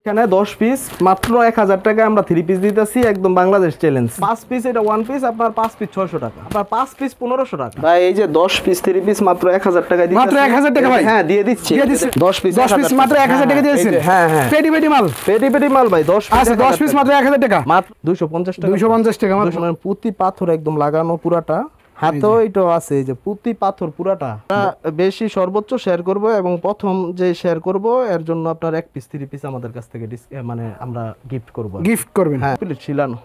এখানে 10 পিস মাত্র 1000 টাকা আমরা 3 পিস দিতেছি একদম বাংলাদেশ চ্যালেঞ্জ। 5 পিস এটা 1 পিস আপনার 5 পিস 600 টাকা, আপনার 5 পিস 1500 টাকা। ভাই এই যে 10 পিস 3 পিস মাত্র 1000 টাকা দিতেছি। মাত্র 1000 টাকা ভাই? হ্যাঁ দিয়ে দিচ্ছি। 10 পিস মাত্র 1000 টাকা দিয়েছেন। হ্যাঁ হ্যাঁ পেটি মাল, পেটি মাল ভাই 10 পিস। আচ্ছা 10 পিস মাত্র 1000 টাকা, মাত্র 250 টাকা। 250 টাকা মাত্র। মানে পুঁতি পাথর একদম লাগানো পুরাটা। হাতেও এটা আছে এই যে পুঁতি পাথর পুরাটা। বেশি সর্বোচ্চ শেয়ার করব এবং প্রথম যে শেয়ার করব এর জন্য আপনার 1 পিস 3 পিস আমাদের কাছ থেকে মানে আমরা গিফট করব। গিফট করবেন? হ্যাঁ প্লিজ ছিলানো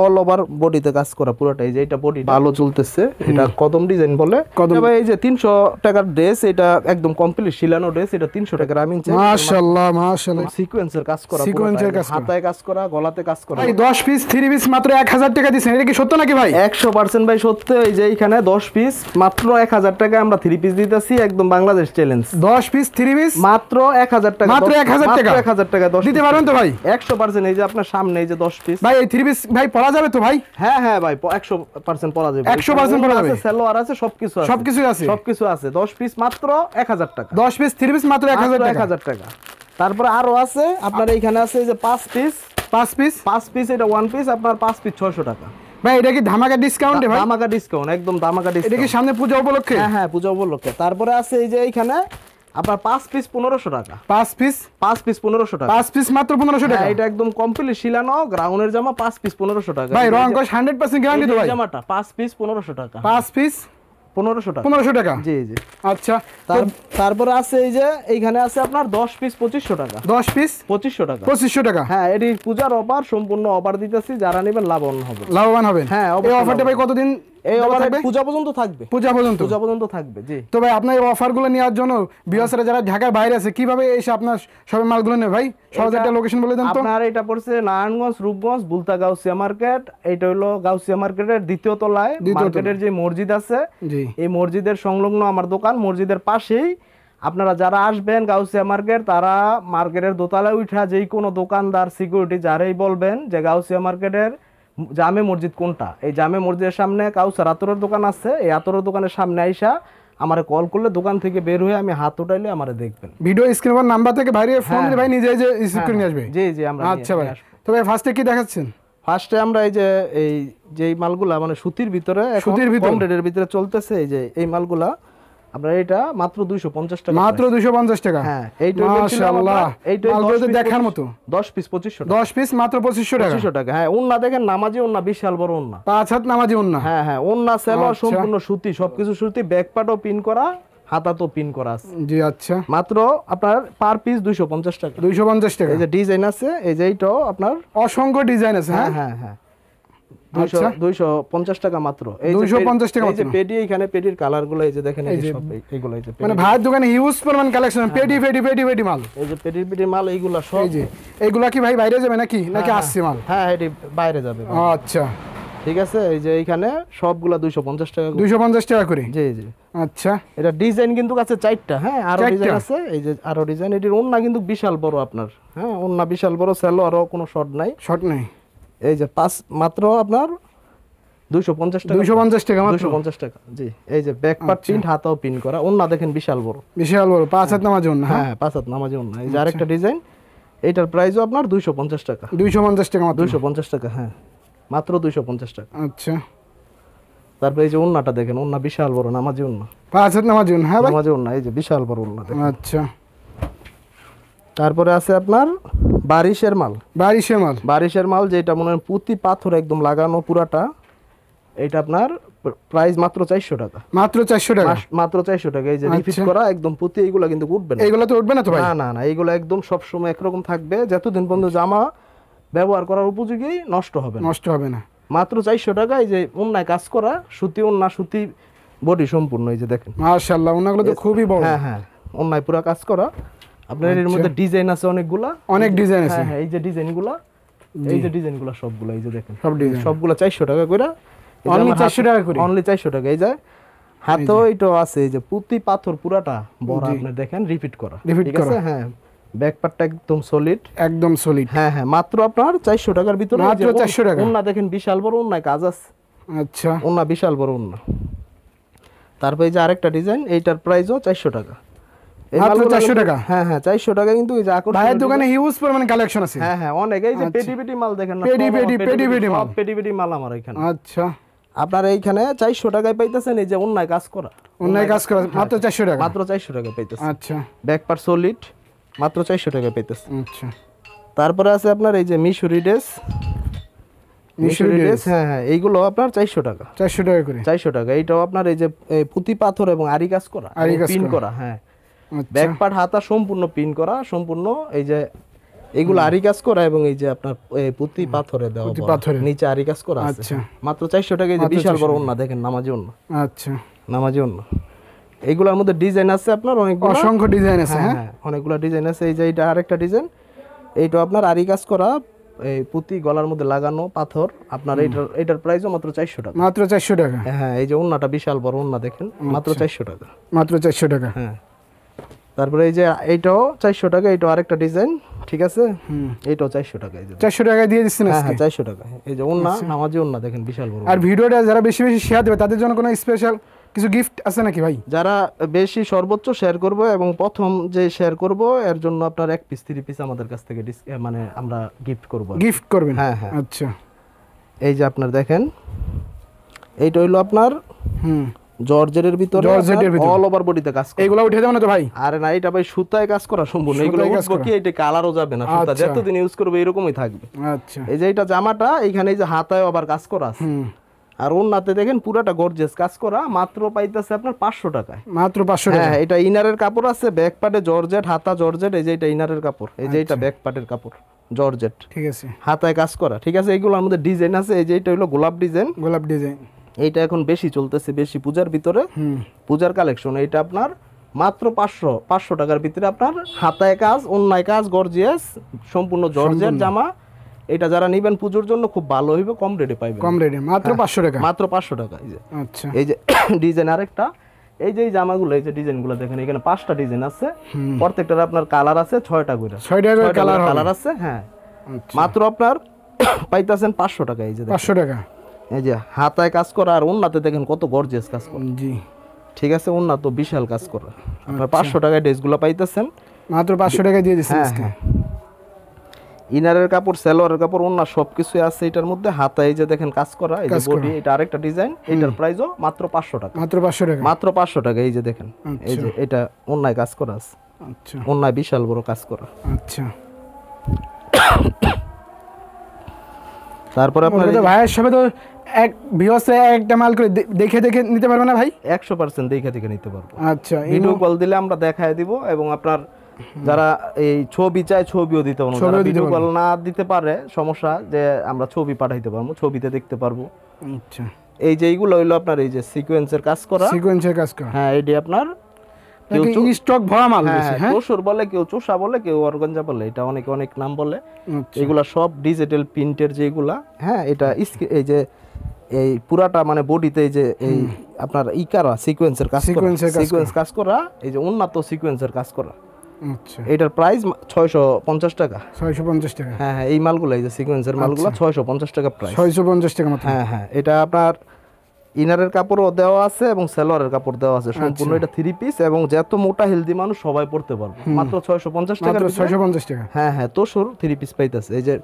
অল ওভার বডিতে কাজ করা পুরোটা। এই যে এটা বডি ভালো চলতেছে, এটা কদম ডিজাইন বলে। তবে এই যে 300 টাকার ড্রেস, এটা একদম কমপ্লিট শিলানো ড্রেস, এটা 300 টাকা। আমি মাশাআল্লাহ মাশাআল্লাহ সিকোয়েন্সের কাজ করা, সিকোয়েন্সের কাজ করা, হাতায় কাজ করা, গলাতে কাজ করা। ভাই 10 পিস 3 পিস মাত্র 1000 টাকা দিবেন, এটা কি সত্য নাকি ভাই? 100% ভাই সত্য। এই যে এখানে 10 পিস মাত্র 1000 টাকা আমরা 3 পিস দিতেছি একদম বাংলাদেশ চ্যালেঞ্জ। 10 পিস 3 পিস মাত্র 1000 টাকা, মাত্র 1000 টাকা, 1000 টাকা 10 দিতে পারবেন তো ভাই? 100%। এই যে আপনার সামনে এই যে 10 পিস ভাই এই 3 পিস ভাই পরা যাবে তো ভাই? হ্যাঁ হ্যাঁ ভাই 100% পরা যাবে, 100% পরা যাবে। সেলোয়ার আছে, সবকিছু আছে, সবকিছু আছে। 10 পিস মাত্র 1000 টাকা। 10 পিস 3 পিস মাত্র 1000 টাকা। তারপরে আরো আছে আপনার এইখানে আছে এই যে 5 পিস 5 পিস এটা 1 পিস আপনার 5 পিস 600 টাকা। ভাই এটা কি ধামাকা ডিসকাউন্টে ভাই? ধামাকা ডিসকাউন্ট, একদম ধামাকা ডিসকাউন্ট। এটা কি সামনে পূজা উপলক্ষে? হ্যাঁ হ্যাঁ পূজা উপলক্ষে। তারপরে আছে এই যে এইখানে আপনার 5 পিস 1500 টাকা। 5 পিস 1500 টাকা। 5 পিস মাত্র 1500 টাকা। এটা একদম কমপ্লিট শিলানো গ্রাউন্ডের জামা 5 পিস 1500 টাকা। ভাই রং কস 100% গ্যারান্টি তো ভাই? জামাটা 5 পিস 1500 টাকা। 5 পিস 1500 টাকা। 1500 টাকা, জি জি। আচ্ছা তারপরে আছে এই যে এইখানে আছে আপনার 10 পিস 2500 টাকা। 10 পিস 2500 টাকা। 2500 টাকা। হ্যাঁ এটি পূজার অফার, সম্পূর্ণ অফার দিতেছি, যারা নেবেন লাভবান হবেন। হ্যাঁ এই অফারটা ভাই কতদিন? এই অফার পূজা পর্যন্ত থাকবে। পূজা পর্যন্ত থাকবে জি। তো ভাই আপনার এই অফারগুলো নেওয়ার জন্য ভিউয়ার্সরা যারা ঢাকার বাইরে আছে কিভাবে এসে আপনার সব মালগুলো নেবে ভাই? সহজ একটা লোকেশন বলে দেন তো। আপনার এটা পড়ছে নারায়ণগঞ্জ রূপগঞ্জ বুলতা গাউসিয়া মার্কেট। এটা হলো গাউসিয়া মার্কেটের দ্বিতীয় তলায় মার্কেটের যে মসজিদ আছে, এই মসজিদের সংলগ্ন আমার দোকান। মসজিদের পাশেই আপনারা যারা আসবেন গাউসিয়া মার্কেট, তারা মার্কেটের দোতলায় উঠা যেই কোনো দোকানদার সিকিউরিটি যারাই বলবেন যে গাউসিয়া মার্কেটের জামে মসজিদ কোনটা, এই জামে মসজিদের সামনে কাউসার আতরের দোকান আছে, এই আতরের দোকানের সামনে আইসা আমারে কল করলে দোকান থেকে বের হয়ে আমি হাত উঠাইলে আমারে দেখবেন। ভিডিও স্ক্রিনের নাম্বার থেকে বাইরে ফোন দিয়ে ভাই নিজে যে রিসিভ করে নিয়ে আসবে। জি জি আমরা। আচ্ছা ভাই, তো ভাই ফার্স্টে কি দেখাচ্ছেন? ফার্স্টে আমরা এই যে মালগুলা মানে সুতির ভিতরে কম রেটের ভিতরে চলতেছে, এই যে এই মালগুলা আপনার এটা মাত্র 250 টাকা। মাত্র 250 টাকা? হ্যাঁ এইটা মাশাআল্লাহ, এইটা মালগুলো দেখার মতো। 10 পিস 2500 টাকা। 10 পিস মাত্র 2500 টাকা। 2500 টাকা। হ্যাঁ ওন্না দেখেন, নামাজি ওন্না, বিশাল বড় ওন্না, 5 হাত নামাজি ওন্না। হ্যাঁ হ্যাঁ ওন্না সেলোয়ার সম্পূর্ণ সুতি, সবকিছু সুতি, ব্যাক পাটও পিন করা, হাতাতেও পিন করা আছে। জি আচ্ছা। মাত্র আপনার পার পিস 250 টাকা। 250 টাকা। এই যে ডিজাইন আছে, এই যে এইটাও আপনার অসংখ্য ডিজাইন আছে। হ্যাঁ হ্যাঁ হ্যাঁ 250 টাকা মাত্র। এই যে 250 টাকা। এই যে পেডি, এখানে পেডির কালারগুলো এই যে দেখেন, এই যে সব এইগুলো এই যে মানে ভাইয়ের দোকানে হিউজ পরিমাণ কালেকশন, পেডি মাল। এই যে পেডি মাল এইগুলো সব। এই যে এইগুলা কি ভাই বাইরে যাবে নাকি আসছে মাল? হ্যাঁ এটি বাইরে যাবে। আচ্ছা ঠিক আছে। এই যে এইখানে সবগুলা 250 টাকা। 250 টাকা করে? জি জি। আচ্ছা এটা ডিজাইন কিন্তু আছে 4টা। হ্যাঁ আরো ডিজাইন আছে, এই যে আরো ডিজাইন। এটির ওন্না কিন্তু বিশাল বড় আপনার। হ্যাঁ ওন্না বিশাল বড়, সেলোয়ারও কোনো শর্ট নাই। এই যে মাত্র আপনার 250 টাকা। 250 টাকা মাত্র? 250 টাকা জি। এই যে ব্যাক পার্ট প্রিন্ট, হাতাও পিন করা, ওন্না দেখেন বিশাল বড় 5 হাত নামাজি ওন্না। হ্যাঁ 5 হাত নামাজি ওন্না। এই যে আরেকটা ডিজাইন, এইটার প্রাইসও আপনার 250 টাকা। 250 টাকা মাত্র? 250 টাকা হ্যাঁ মাত্র 250 টাকা। আচ্ছা। তারপরে এই যে ওন্নাটা দেখেন, ওন্না বিশাল বড়, নামাজি ওন্না, 5 হাত নামাজি ওন্না। হ্যাঁ নামাজি ওন্না, এই যে বিশাল বড় ওন্না দেখেন। আচ্ছা। তারপরে আছে আপনার বারিশের মাল, যেটা মনে হয় পুঁতি পাথর একদম লাগানো পুরাটা। এটা আপনার প্রাইস মাত্র 400 টাকা। মাত্র 400 টাকা? মাত্র 400 টাকা। এই যে রিপিট করা একদম পুঁতি, এইগুলা কিন্তু উঠবে না। এইগুলা তো উঠবে না তো ভাই? না না এইগুলা একদম সব সময় একরকম থাকবে, যতদিন পর্যন্ত জামা ব্যবহার করার উপযোগী নষ্ট হবে না। মাত্র 400 টাকা। এই যে ওন্নায় কাজ করা, সুতি ওন্না, সুতি বডি সম্পূর্ণ, এই যে দেখেন মাশাআল্লাহ ওন্নাগুলো তো খুবই বড়। হ্যাঁ হ্যাঁ ওন্নায় পুরো কাজ করা। আপনার এর মধ্যে ডিজাইন আছে অনেক ডিজাইন আছে। হ্যাঁ এই যে ডিজাইনগুলো সবগুলো এই যে দেখেন, সবগুলো 400 টাকা করে। অনলি 400 টাকা করে? অনলি 400 টাকা। এই যে হাতেও এটা আছে, এই যে পুঁতি পাথর পুরাটা বড়, আপনি দেখেন রিপিট করা। ঠিক আছে। হ্যাঁ ব্যাক পার্টটা একদম সলিড। হ্যাঁ হ্যাঁ মাত্র আপনার 400 টাকার ভিতরে। মাত্র 400 টাকা। ওন্না দেখেন বিশাল বড় ওন্নায় কাজ আছে। আচ্ছা। ওন্না বিশাল বড় ওন্না। তারপর এই যে আরেকটা ডিজাইন, এইটার প্রাইসও 400 টাকা। মাত্র 400 টাকা। হ্যাঁ হ্যাঁ 400 টাকা, কিন্তু এই যে আকর্ষণীয় ভাইয়ের দোকানে হিউজ পরিমাণে কালেকশন আছে। হ্যাঁ হ্যাঁ অনেক, এই যে পেটি মাল দেখেন না, পেটি মাল আমার এখানে। আচ্ছা, আপনার এইখানে 400 টাকায় পাইতেছেন এই যে অন্যায় কাজ করা, অন্যায় কাজ করা মাত্র 400 টাকা। মাত্র 400 টাকায় পাইতেছেন। আচ্ছা, ব্যাক পার্ট সলিড মাত্র 400 টাকায় পাইতেছেন। আচ্ছা, তারপরে আছে আপনার এই যে মিশরি ড্রেস, হ্যাঁ হ্যাঁ এইগুলো আপনার 400 টাকা, 400 টাকা করে। 400 টাকা। এইটাও আপনার এই যে পুঁতি পাথর এবং আরি কাজ করা, পিন করা। হ্যাঁ, ব্যাক পার্ট হাতা সম্পূর্ণ পিন করা, সম্পূর্ণ এই যে এইগুলো আরি কাজ করা, এবং এই যে আপনার পুঁতি পাথরে দেওয়া, নিচে আরি কাজ করা আছে। আচ্ছা, মাত্র 400 টাকা। এই যে বিশাল বড় ওন্না দেখেন, নামাজি ওন্না। আচ্ছা, নামাজি ওন্না। এইগুলোর মধ্যে ডিজাইন আছে আপনার অনেকগুলো, অসংখ্য ডিজাইন আছে। হ্যাঁ, অনেকগুলো ডিজাইন আছে। এই যে এটা আরেকটা ডিজাইন, এইটা আপনার আরি কাজ করা, এই পুঁতি গলার মধ্যে লাগানো পাথর। আপনার এটার প্রাইসও মাত্র 400 টাকা। মাত্র 400 টাকা। হ্যাঁ, এই যে ওন্নাটা বিশাল বড় ওন্না দেখেন, মাত্র 400 টাকা। মাত্র 400 টাকা। হ্যাঁ, তারপরে এই যে এইটাও 400 টাকা, এইটাও আরেকটা ডিজাইন, ঠিক আছে। এইটাও 400 টাকা। এই যে 400 টাকা দিয়ে দিচ্ছেন আজকে। হ্যাঁ 400 টাকা। এই যে ওন্না, নামাজি ওন্না দেখেন বিশাল বড়। আর ভিডিওটা যারা বেশি বেশি শেয়ার দেবে তাদের জন্য কোনো স্পেশাল কিছু গিফট আছে নাকি ভাই? যারা বেশি সর্বোচ্চ শেয়ার করব এবং প্রথম যে শেয়ার করব এর জন্য আপনার 1 পিস 3 পিস আমাদের কাছ থেকে মানে আমরা গিফট করব। গিফট করবেন? হ্যাঁ হ্যাঁ। আচ্ছা, এই যে আপনার দেখেন, এইটা হইলো আপনার জর্জেটের ভিতরে, অল ওভার বডিতে কাজ করা। এগুলো উঠে যাবে না তো ভাই? আরে না, এটা ভাই সুতায় কাজ করা সম্পূর্ণ। এগুলো উঠবো কি, এটা কালারও যাবে না, সুতা যতদিন ইউজ করবে এরকমই থাকবে। আচ্ছা, এই যে এটা জামাটা, এইখানে এই যে হাতায় আবার কাজ করা আছে, আর ওন্নাতে দেখেন পুরাটা গর্জিয়াস কাজ করা। মাত্র পাইতেছে আপনার 500 টাকায়। মাত্র 500 টাকা। হ্যাঁ, এটা ইনারের কাপড় আছে, ব্যাক পার্টে জর্জেট, হাতা জর্জেট। এই যে এটা ইনারের কাপড়, এই যে এটা ব্যাক পার্টের কাপড় জর্জেট, ঠিক আছে, হাতায় কাজ করা, ঠিক আছে। এইগুলোর মধ্যে ডিজাইন আছে। এই যে এটা হলো গোলাপ ডিজাইন, গোলাপ ডিজাইন। এইটা এখন বেশি চলতেছে, বেশি পূজার ভিতরে, পূজার কালেকশন। এইটা আপনার মাত্র 500 টাকার ভিতরে আপনার হাতায় কাজ, অন্যায় কাজ, গর্জিয়াস সম্পূর্ণ জর্জেট জামা। এটা যারা নেবেন পুজোর জন্য খুব ভালো হইবে, কম রেটে পাইবেন। কম রেটে মাত্র 500 টাকা। মাত্র 500 টাকা। এই যে আচ্ছা, এই যে ডিজাইন আরেকটা, এই যে এই জামাগুলো, এই যে ডিজাইনগুলো দেখেন, এখানে 5টা ডিজাইন আছে, প্রত্যেকটার আপনার কালার আছে 6টা করে, 6টা করে কালার আছে। হ্যাঁ, মাত্র আপনার পাইতাছেন 500 টাকা। এই যে 500 টাকা। এই যে হাতায় কাজ করা, আর ওন্নাতে দেখেন কত গর্জিয়াস কাজ করা। জি, ঠিক আছে, ওন্না তো বিশাল কাজ করা। আপনার 500 টাকায় ড্রেসগুলো পাইতেছেন, মাত্র 500 টাকা দিয়ে দিচ্ছেন আজকে। ইনারের কাপড়, সালোয়ারের কাপড়, ওন্না সবকিছু আছে এটার মধ্যে। হাতা এই যে দেখেন কাজ করা, এই যে বডি, এটা আরেকটা ডিজাইন। এটার প্রাইসও মাত্র 500 টাকা। মাত্র 500 টাকা। মাত্র 500 টাকা। এই যে দেখেন, এই যে এটা ওন্নায় কাজ করা আছে। আচ্ছা, ওন্নায় বিশাল বড় কাজ করা। আচ্ছা। তারপরে আপনার ভাইয়ের সবে তো এক ভিউয়ার্সে একটা মাল করে দেখে দেখে নিতে পারবে না ভাই? 100% দেখে দেখে নিতে পারবো। আচ্ছা, ভিডিও কল দিলে আমরা দেখায় দিব, এবং আপনার যারা এই ছবি চায় ছবিও দিতে পারবো। যারা ভিডিও কল না দিতে পারে সমস্যা, যে আমরা ছবি পাঠাইতে পারবো, ছবিতে দেখতে পারবো। আচ্ছা, এই যে এইগুলো হইলো আপনার এই যে সিকোয়েন্সের কাজ করা, সিকোয়েন্সের কাজ করা। হ্যাঁ, এটি আপনার কেউ স্টক ভরা মাল বেশি। হ্যাঁ, তোসর বলে, কেউ চোষা বলে, কেউ অর্গানজা বলে, এটা অনেক অনেক নাম বলে। এগুলা সব ডিজিটাল প্রিন্টের যেগুলা। হ্যাঁ, এটা এই যে এই পুরাটা মানে বডিতে এই যে এই আপনার ইকারা সিকোয়েন্সের কাজ করা, সিকোয়েন্স কাজ করা, এই যে উন্নত সিকোয়েন্সের কাজ করা। আচ্ছা, এটার প্রাইস 650 টাকা। 650 টাকা। হ্যাঁ হ্যাঁ, এই মালগুলো, এই যে সিকোয়েন্সের মালগুলো 650 টাকা প্রাইস। 650 টাকা মাত্র। হ্যাঁ হ্যাঁ, এটা আপনার ইনারের কাপড়ও দেওয়া আছে এবং সালোয়ারের কাপড় দেওয়া আছে সম্পূর্ণ। এটা 3 পিস, এবং যত মোটা হেলদি মানুষ সবাই পড়তে পারবে। মাত্র 650 টাকা। মাত্র 650 টাকা। হ্যাঁ হ্যাঁ, তোসর 3 পিস পাইতেছে। এই যে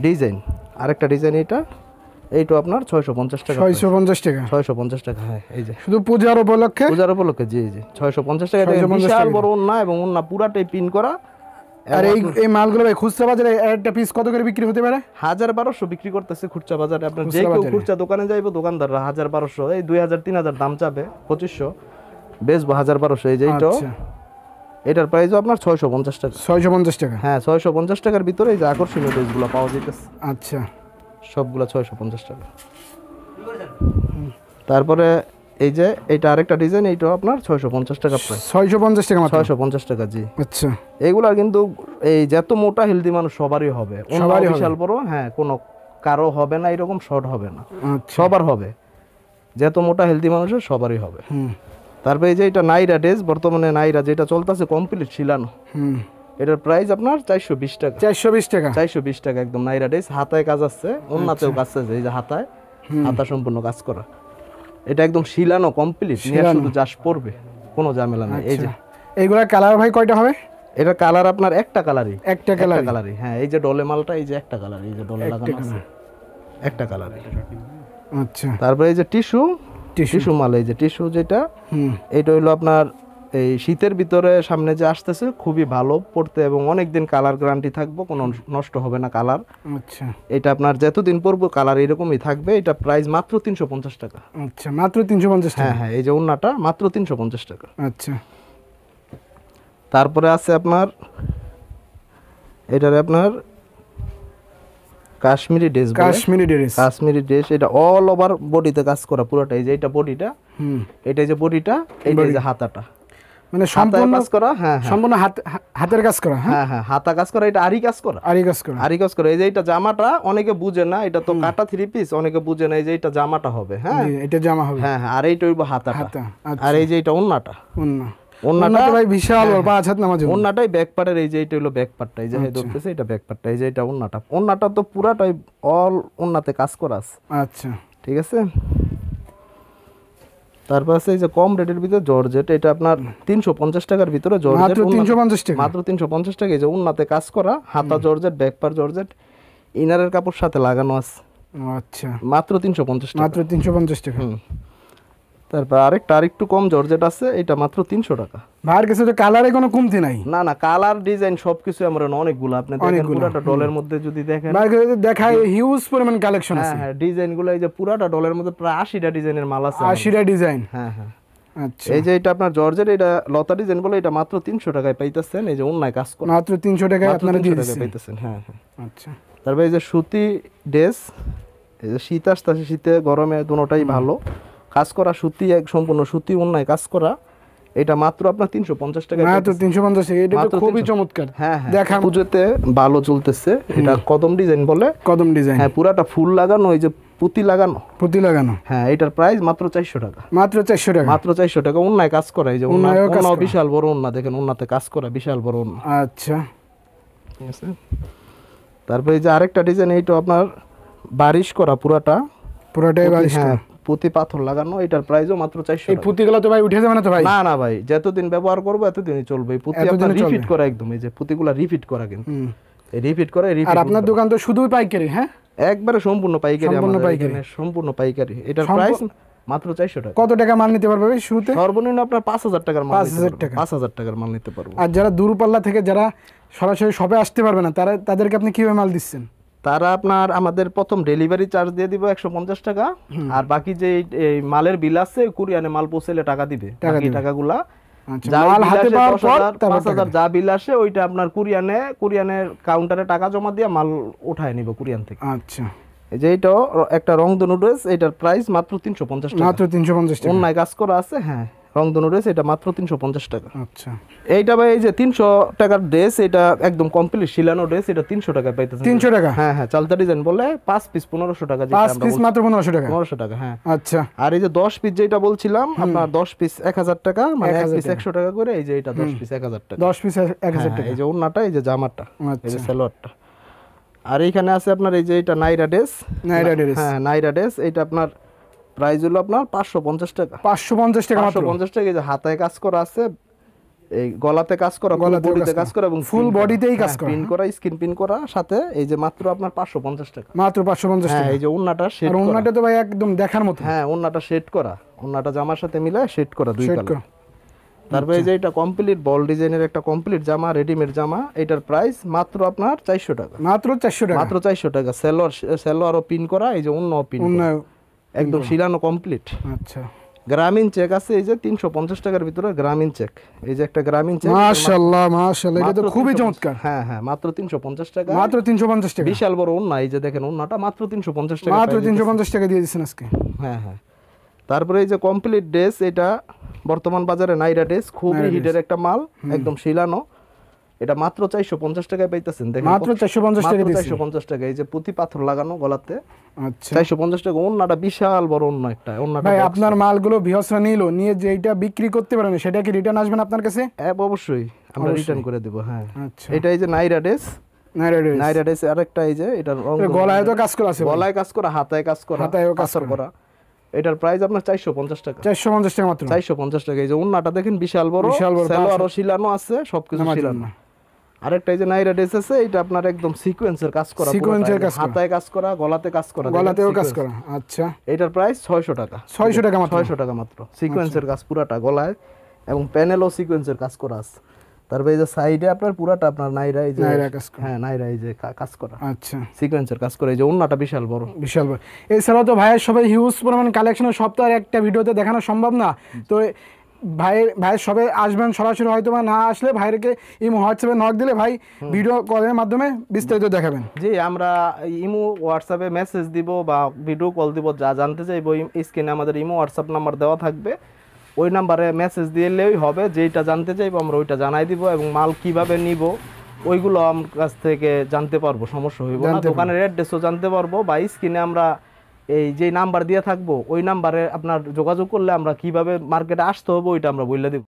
ডিজাইন, আরেকটা ডিজাইন, এইটা আপনার 650 টাকা। 650 টাকা। 650 টাকা। হ্যাঁ, এই যে শুধু পূজার উপলক্ষে। পূজার উপলক্ষে, জি জি, 650 টাকা। বিশাল বড় ওন্না, এবং ওন্না পুরাটাই পিন করা। আর এই মালগুলো ভাই খুচরা বাজারে একটা পিস কত করে বিক্রি হতে পারে? 1000-1200 বিক্রি করতেছে খুচরা বাজারে। আপনার যে কেউ খুচরা দোকানে যাইবো, দোকানদাররা 1000-1200, এই 2000-3000 দাম চাবে, 2500 বেচবো 1000-1200। এই যে এটার প্রাইসও আপনার 650 টাকা। 650 টাকা। হ্যাঁ, 650 টাকার ভিতরে এই যে আকর্ষণীয় ড্রেসগুলো পাওয়া যাইতেছে। আচ্ছা, সবগুলো 650 টাকা। তারপরে এই যে এটা আরেকটা ডিজাইন, এইটাও আপনার 650 টাকা প্রাইস। 650 টাকা মাত্র। 650 টাকা, জি। আচ্ছা, এগুলা কিন্তু এই যত মোটা হেলদি মানুষ সবারই হবে, সবারই বিশাল বড়। হ্যাঁ, কোনো কারো হবে না এরকম শর্ট হবে না, সবার হবে। যত মোটা হেলদি মানুষের সবারই হবে। তারপরে এই যে এটা নাইরা ড্রেস, বর্তমানে নাইরা যেটা চলতেছে কমপ্লিট শিলানো, এটার প্রাইস আপনার 420 টাকা। 420 টাকা। 420 টাকা একদম নাইরা ড্রেস। হাতায় কাজ আছে, ওন্নাতেও কাজ আছে, এই যে হাতায়, হাতা সম্পূর্ণ কাজ করা। এটা একদম শিলানো কমপ্লিট, নিয়ে শুধু জাস্ট পড়বে, কোনো ঝামেলা নেই। এই যে এইগুলা কালার ভাই কয়টা হবে? এটা কালার আপনার একটা কালারই, একটা কালারই। হ্যাঁ, এই যে ডলে মালটা, এই যে একটা কালার, এই যে ডলে লাগানো আছে একটা কালারই। আচ্ছা, তারপরে এই যে টিস্যু মাল, এই যে টিস্যু যেটা, এটা হলো আপনার এই শীতের ভিতরে সামনে যে আসতেছে, খুবই ভালো পড়তে এবং অনেক দিন কালার গ্যারান্টি থাকবে, কোনো নষ্ট হবে না কালার। আচ্ছা, এটা আপনার যতদিন পরবো কালার এরকমই থাকবে। এটা প্রাইস মাত্র 350 টাকা। আচ্ছা, মাত্র 350 টাকা। হ্যাঁ হ্যাঁ, এই যে ওন্নাটা মাত্র 350 টাকা। আচ্ছা, তারপরে আছে আপনার এটারে আপনার কাশ্মীরি ড্রেস, কাশ্মীরি ড্রেস। এটা অল ওভার বডিতে কাজ করা পুরোটা। এই যে এটা বডিটা, এটা যে বডিটা, এইটা যে হাতাটা, মানে সম্পূর্ণ কাজ করা। হ্যাঁ, সম্পূর্ণ হাতের কাজ করা। হ্যাঁ হ্যাঁ, হাতা কাজ করা। এটা আরি কাজ করা, আরি কাজ করা। এই যে এটা জামাটা অনেকে বুঝে না, এটা তো কাটা 3 পিস, অনেকে বুঝে না। এই যে এটা জামাটা হবে, হ্যাঁ এটা জামা হবে। হ্যাঁ হ্যাঁ, আর এইটা হইব হাতাটা। আর এই যে এটা ওন্নাটা, ওন্নাটা ভাই বিশাল বড়, 5 হাত নামাজ। ওন্নাটাই ব্যাক পার্টের। এই যে এটা হলো ব্যাক পার্টটা, এই যে ধরতেছে এটা ব্যাক পার্টটা। এই যে এটা ওন্নাটা তো পুরাটাই অল ওন্নাতে কাজ করা আছে। আচ্ছা, ঠিক আছে। তারপর আছে এই যে কম রেটের ভিতরে জর্জেট, এটা আপনার 350 টাকার ভিতরে জর্জেট, মাত্র 350 টাকা, মাত্র 350 টাকা। এই যে ওন্নাতে কাজ করা, হাতা জর্জেট, ব্যাক পার্ট জর্জেট, ইনারের কাপড় সাথে লাগানো আছে। আচ্ছা, মাত্র 350 টাকা, মাত্র 350 টাকা। তারপর আরেকটু কম জর্জেট আছে, এটা মাত্র 300 টাকা। ভাইয়ের কাছে তো কালারে কোনো কমতি নাই? না না, কালার ডিজাইন সবকিছু আমরা অনেকগুলো, আপনি দেখেন পুরাটা ডলের মধ্যে যদি দেখেন, ভাইয়ের কাছে দেখায় হিউজ পরিমাণ কালেকশন আছে। হ্যাঁ, ডিজাইনগুলো এই যে পুরাটা ডলের মধ্যে প্রায় 80টা ডিজাইনের মাল আছে। 80টা ডিজাইন। হ্যাঁ হ্যাঁ। আচ্ছা, এই যে এটা আপনার জর্জেট, এটা লতা ডিজাইন বলে, এটা মাত্র 300 টাকায় পাইতেছেন। এই যে ওন্নায় কাজ করা, মাত্র 300 টাকায় আপনারা দিয়ে দিচ্ছেন। পাইতেছেন। হ্যাঁ হ্যাঁ। আচ্ছা, তারপরে এই যে সুতি ড্রেস, এই যে শীত আসতেছে, শীতে গরমে দুটোটাই ভালো কাজ করা, সুতি সম্পূর্ণ সুতি ওন্নায় কাজ করা। এটা মাত্র আপনার 350 টাকা। মাত্র 350 টাকা। এটা তো খুবই চমৎকার। হ্যাঁ হ্যাঁ, দেখা পুজোতে ভালো চলতেছে। এটা কদম ডিজাইন বলে, কদম ডিজাইন। হ্যাঁ, পুরাটা ফুল লাগানো, এই যে পুঁতি লাগানো। হ্যাঁ, এটার প্রাইস মাত্র 400 টাকা। মাত্র 400 টাকা। মাত্র 400 টাকা। ওন্নায় কাজ করা, এই যে ওন্না বিশাল বড় ওন্না, দেখেন ওন্নাতে কাজ করা, বিশাল বড় ওন্না। আচ্ছা, ঠিক আছে। তারপরে এই যে আরেকটা ডিজাইন, এইটা আপনার বারিশ করা, পুরাটাই বারিশ করা, পুঁতি পাথর লাগানো। এটার প্রাইসও মাত্র 400 টাকা। এই পুঁতিগুলো তো ভাই উঠে যাবে না তো ভাই? না না ভাই, যতদিন ব্যবহার করব এতদিনই চলবে। এই পুঁতি আপনার রিফিট করা একদম, এই যে পুঁতিগুলো রিফিট করা, কিন্তু এই রিফিট করা। আর আপনার দোকান তো শুধুই পাইকারি? হ্যাঁ, একবারে সম্পূর্ণ পাইকারি, সম্পূর্ণ পাইকারি। এটার প্রাইস মাত্র 400 টাকা। কত টাকা মাল নিতে পারবে ভাই শুরুতে? সর্বনিম্ন আপনার 5000 টাকার মাল, 5000 টাকার মাল নিতে পারবো। আর যারা দূরপাল্লা থেকে, যারা সরাসরি শপে আসতে পারবে না, তাদেরকে আপনি কিভাবে মাল দিচ্ছেন? তারা আপনার আমাদের প্রথম ডেলিভারি চার্জ দিয়ে দিব 150 টাকা, আর বাকি যে এই মালের বিল আছে, কুরিয়ানে মাল পৌঁছালে টাকা দিবে। বাকি টাকাগুলা মাল হাতে পাওয়ার পর 5000 যা বিল আসে, ওইটা আপনার কুরিয়ানের কাউন্টারে টাকা জমা দিয়ে মাল উঠায় নিব কুরিয়ান থেকে। আচ্ছা, এই যে এটা একটা রংধনু ড্রেস, এটার প্রাইস মাত্র 350 টাকা। মাত্র 350 টাকা। অন্যায় কাজ করা আছে। হ্যাঁ, রংধনু ড্রেস, এটা মাত্র 350 টাকা। আচ্ছা, এইটা ভাই এই যে 300 টাকার ড্রেস, এটা একদম কমপ্লিট শিলানো ড্রেস, এটা 300 টাকায় পাইতেছেন। 300 টাকা? হ্যাঁ হ্যাঁ, চালতা ডিজাইন বলে 5 পিস 1500 টাকা। 5 পিস মাত্র 1500 টাকা? 1500 টাকা, হ্যাঁ। আচ্ছা, আর এই যে 10 পিস যেটা বলছিলাম আপনার, 10 পিস 1000 টাকা, মানে 1 পিস 100 টাকা করে। এই যে এটা 10 পিস 1000 টাকা। 10 পিস 1000 টাকা। এই যে ওন্নাটা, এই যে জামাটা, এই যে সালোয়ারটা। আর এইখানে আছে আপনার এই যে এটা নাইরা ড্রেস। হ্যাঁ, নাইরা ড্রেস, এটা আপনার প্রাইস হলো আপনার 550 টাকা। 550 টাকা মাত্র? 550 টাকা। এই যে হাতায় কাজ করা আছে, এই গলাতে কাজ করা, বডিতে কাজ করা, এবং ফুল বডিতেই কাজ করা, পিন করা, স্কিন পিন করা সাথে। এই যে মাত্র আপনার 550 টাকা। মাত্র 550 টাকা। এই যে ওন্নাটা শেড করা। ওন্নাটা তো ভাই একদম দেখার মতো। হ্যাঁ, ওন্নাটা শেড করা, ওন্নাটা জামার সাথে মিলে শেড করা, দুই কালার। তারপরে এই যে এটা কমপ্লিট বল ডিজাইনের একটা কমপ্লিট জামা, রেডিমেড জামা। এটার প্রাইস মাত্র আপনার 400 টাকা। মাত্র 400 টাকা? মাত্র 400 টাকা। সেলোয়ারও পিন করা, এই যে ওন্নাও পিন করা, একদম শিলানো কমপ্লিট। আচ্ছা, গ্রামীণ চেক আছে এই যে 350 টাকার ভিতরে গ্রামীণ চেক। এই যে একটা গ্রামীণ চেক, মাশাআল্লাহ মাশাআল্লাহ, এটা তো খুবই চমৎকার। হ্যাঁ হ্যাঁ, মাত্র 350 টাকা। মাত্র 350 টাকা। বিশাল বড় ওন্না, এই যে দেখেন ওন্নাটা মাত্র 350 টাকা। মাত্র 350 টাকা দিয়ে দিচ্ছেন আজকে? হ্যাঁ হ্যাঁ। তারপরে এই যে কমপ্লিট ড্রেস, এটা বর্তমান বাজারে নাইরা ড্রেস, খুবই হিটের একটা মাল, একদম শিলানো। এটা মাত্র 450 টাকায় পাইতেছেন। দেখেন মাত্র 450 টাকা দিয়েছেন। 450 টাকা। এই যে পুঁতি পাথর লাগানো গলাতে। আচ্ছা, 450 টাকা। ওন্নাটা বিশাল বড় ওন্না একটা। ওন্নাটা ভাই আপনার মালগুলো ভিউয়ার্সরা নিয়ে যে এটা বিক্রি করতে পারেন, সেটা কি রিটার্ন আসবেন আপনার কাছে? অবশ্যই আমরা রিটার্ন করে দেব। হ্যাঁ, আচ্ছা। এটা এই যে নাইরা ড্রেস, নাইরা ড্রেস। আরেকটা এই যে এটা গলায় তো কাজ করা আছে, গলায় কাজ করা, হাতায় কাজ করা, হাতায়ও কাজ করা। এটার প্রাইস আপনার 450 টাকা। 450 টাকা মাত্র। 450 টাকা। এই যে ওন্নাটা দেখেন বিশাল বড়, বিশাল বড়, সালোয়ারও শিলানো আছে, সবকিছু নামার শিলানো। জন্য। আরেকটা এই যে নাইরা ড্রেস আছে, এটা আপনার একদম সিকোয়েন্সের কাজ করা, সিকোয়েন্সের কাজ করা, হাতায় কাজ করা, গলাতে কাজ করা, গলাতেও কাজ সিকোয়েন্স। করা। আচ্ছা, এটার প্রাইস 600 টাকা। 600 টাকা মাত্র। 600 টাকা মাত্র। সিকোয়েন্সের কাজ পুরাটা গলায়, এবং প্যানেলও সিকোয়েন্সের কাজ করা আছে। তারপরে এই যে সাইডে আপনার পুরাটা আপনার নাইরা, এই যে নাইরা কাজ করা। হ্যাঁ নাইরা এই যে কাজ করা, আচ্ছা, সিকোয়েন্সের কাজ করা। এই যে ওন্নাটা বিশাল বড়, বিশাল বড়। এছাড়াও তো ভাইয়ের সবাই হিউজ পরিমাণ কালেকশনের সব তো আর একটা ভিডিওতে দেখানো সম্ভব না। তো ভাইয়ের সবে আসবেন সরাসরি, হয়তো বা না আসলে ভাইকে ইমো হোয়াটসঅ্যাপে নক দিলে ভাই ভিডিও কলের মাধ্যমে বিস্তারিত দেখাবেন। জি আমরা ইমো হোয়াটসঅ্যাপে মেসেজ দিব বা ভিডিও কল দিব, যা জানতে চাইবো স্ক্রিনে আমাদের ইমো হোয়াটসঅ্যাপ নাম্বার দেওয়া থাকবে, ওই নাম্বারে মেসেজ দিলেই হবে। যেটা জানতে চাইবো আমরা ওইটা জানাই দিব, এবং মাল কিভাবে নিব ওইগুলো আমার কাছ থেকে জানতে পারবো, সমস্যা হইব না। দোকানের অ্যাড্রেসও জানতে পারবো, বা স্ক্রিনে আমরা এই যে নাম্বার দিয়ে থাকবো ওই নাম্বারে আপনার যোগাযোগ করলে আমরা কিভাবে মার্কেটে আসতে হবে ওইটা আমরা বলে দিব।